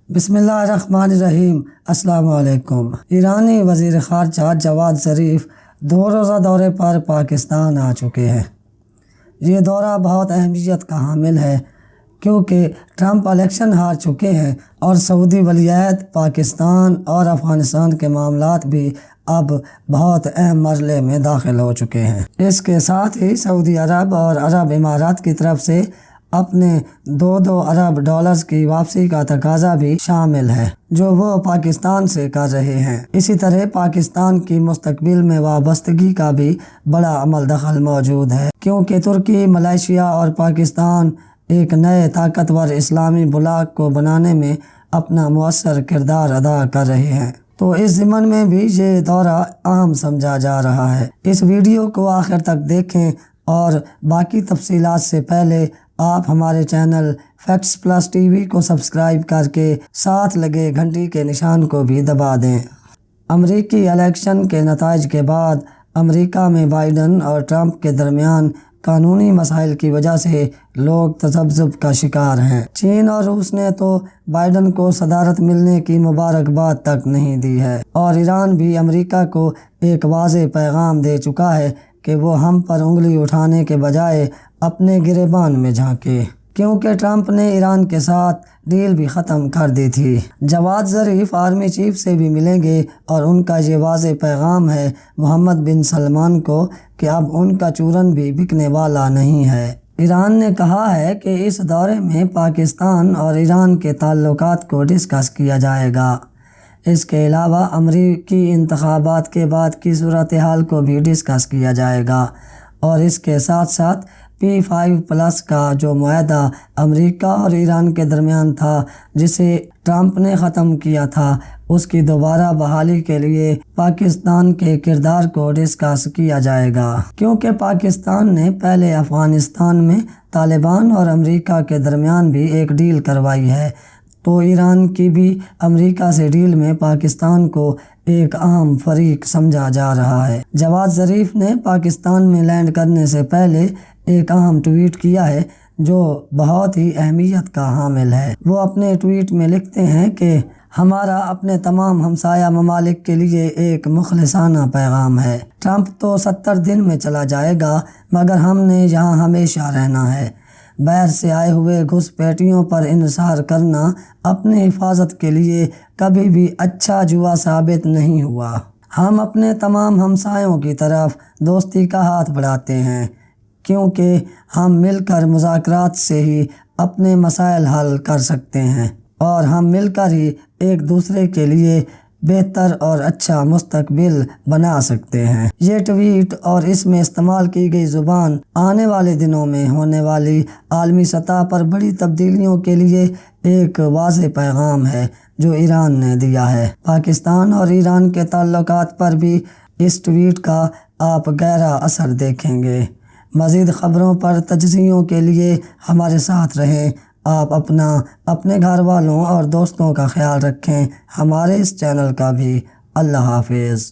بسم اللہ الرحمن الرحیم۔ السلام علیکم۔ ایرانی وزیر خارجہ جواد ظریف 2 روزہ دورے پر پاکستان آ چکے ہیں۔ یہ دورہ بہت اہمیت کا حامل ہے کیونکہ ٹرمپ الیکشن ہار چکے ہیں اور سعودی ولی عہد پاکستان اور افغانستان کے معاملات بھی اب بہت اہم مرحلے میں داخل ہو چکے ہیں۔ اس کے ساتھ ہی سعودی عرب اور عرب امارات کی طرف سے اپنے 2 ارب ڈالرز کی واپسی کا تقاضا بھی شامل ہے جو وہ پاکستان سے کر رہے ہیں۔ اسی طرح پاکستان کی مستقبل میں وابستگی کا بھی بڑا عمل دخل موجود ہے کیونکہ ترکی، ملائیشیا اور پاکستان ایک نئے طاقتور اسلامی بلاک کو بنانے میں اپنا مؤثر کردار ادا کر رہے ہیں، تو اس ضمن میں بھی یہ دورہ اہم سمجھا جا رہا ہے۔ اس ویڈیو کو آخر تک دیکھیں اور باقی تفصیلات سے پہلے آپ ہمارے channel facts plus T V کو سبسکرائب کر کے ساتھ لگے گھنٹی کے نشان کو بھی دبا دیں۔ امریکی الیکشن کے نتائج کے بعد امریکہ میں بائیڈن اور ٹرمپ کے درمیان قانونی مسائل کی وجہ سے لوگ تذبذب کا شکار ہیں۔ چین اور روس نے تو بائیڈن کو صدارت ملنے کی مبارکباد تک نہیں دی ہے اور ایران بھی امریکہ کو ایک واضح پیغام دے چکا ہے کہ وہ ہم پر انگلی اٹھانے کے بجائے اپنے گریبان میں جھانکے، کیونکہ ٹرمپ نے ایران کے ساتھ ڈیل بھی ختم کر دی تھی۔ جواد ظریف آرمی چیف سے بھی ملیں گے اور ان کا یہ واضح پیغام ہے محمد بن سلمان کو کہ اب ان کا چورن بھی بکنے والا نہیں ہے۔ ایران نے کہا ہے کہ اس دورے میں پاکستان اور ایران کے تعلقات کو ڈسکس کیا جائے گا۔ اس کے علاوہ امریکی انتخابات کے بعد کی صورتحال کو بھی ڈسکس کیا جائے گا اور اس کے ساتھ ساتھ P5+ کا جو معاہدہ امریکہ اور ایران کے درمیان تھا جسے ٹرمپ نے ختم کیا تھا، اس کی دوبارہ بحالی کے لیے پاکستان کے کردار کو ڈسکس کیا جائے گا، کیونکہ پاکستان نے پہلے افغانستان میں طالبان اور امریکہ کے درمیان بھی ایک ڈیل کروائی ہے، تو ایران کی بھی امریکہ سے ڈیل میں پاکستان کو ایک اہم فریق سمجھا جا رہا ہے۔ جواد ظریف نے پاکستان میں لینڈ کرنے سے پہلے ایک اہم ٹویٹ کیا ہے جو بہت ہی اہمیت کا حامل ہے۔ وہ اپنے ٹویٹ میں لکھتے ہیں کہ ہمارا اپنے تمام ہمسایہ ممالک کے لیے ایک مخلصانہ پیغام ہے۔ ٹرمپ تو 70 دن میں چلا جائے گا مگر ہم نے یہاں ہمیشہ رہنا ہے۔ باہر سے آئے ہوئے گھسپیٹیوں پر انحصار کرنا اپنی حفاظت کے لیے کبھی بھی اچھا جوا ثابت نہیں ہوا۔ ہم اپنے تمام ہمسایوں کی طرف دوستی کا ہاتھ بڑھاتے ہیں کیونکہ ہم مل کر مذاکرات سے ہی اپنے مسائل حل کر سکتے ہیں اور ہم مل کر ہی ایک دوسرے کے لیے بہتر اور اچھا مستقبل بنا سکتے ہیں۔ یہ ٹویٹ اور اس میں استعمال کی گئی زبان آنے والے دنوں میں ہونے والی عالمی سطح پر بڑی تبدیلیوں کے لیے ایک واضح پیغام ہے جو ایران نے دیا ہے۔ پاکستان اور ایران کے تعلقات پر بھی اس ٹویٹ کا آپ گہرا اثر دیکھیں گے۔ مزید خبروں پر تجزیوں کے لیے ہمارے ساتھ رہیں۔ آپ اپنا، اپنے گھر والوں اور دوستوں کا خیال رکھیں، ہمارے اس چینل کا بھی۔ اللہ حافظ۔